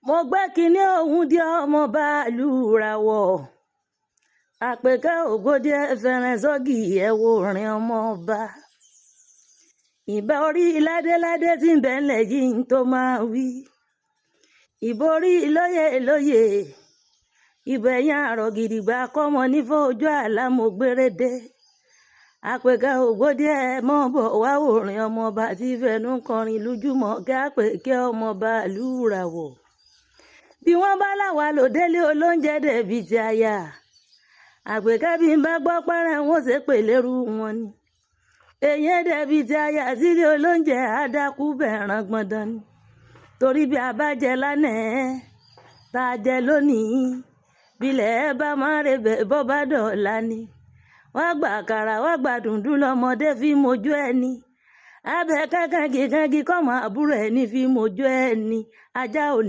mo gbé kinní òun di ọmọ báàlú rawọ̀ àpèkẹ́ ògbódì ẹfẹ̀rẹ̀ sọ́gì ẹ̀wò orin ọmọ ọba ìbà orí ládéládé tí ń bẹ ńlẹ̀ yìí ń tó máa wí ìborí lóyè lóyè ìbẹ̀yìn àrọ̀ gidigba kọ́mọ nífọ̀ ojú àlá mo gbérédé àpèkẹ́ ògbódì ẹ̀ mọ́ bọ̀ wá orin ọmọ ọba tí fẹnu kọrin lójúmọ́ kí àpèkẹ́ ọmọ báàlú rawọ̀ bí wọ́n bá láwa lò délé olóúnjẹ dẹ̀bi ti aya àpèkẹ́ bí n bá gbọ́ pẹ́rẹ́ wọn ṣe pè lérú wọn ni èyí dẹ̀bi ti aya sílé olóúnjẹ àdákú bẹ̀ràn gbọ̀ndàn ni torí bí a bá jẹ lánàá tá a jẹ lónìí bílẹ̀ ẹ bá máa rebẹ̀ bọ́ bá dọ̀la ni wọ́n gbà àkàrà wọ́n gbà dùndún lọ́mọdé fi mojú ẹni abẹ kankan kìkankan kọ́mọ àbúrò ẹni fi mojú ẹni ajá òní.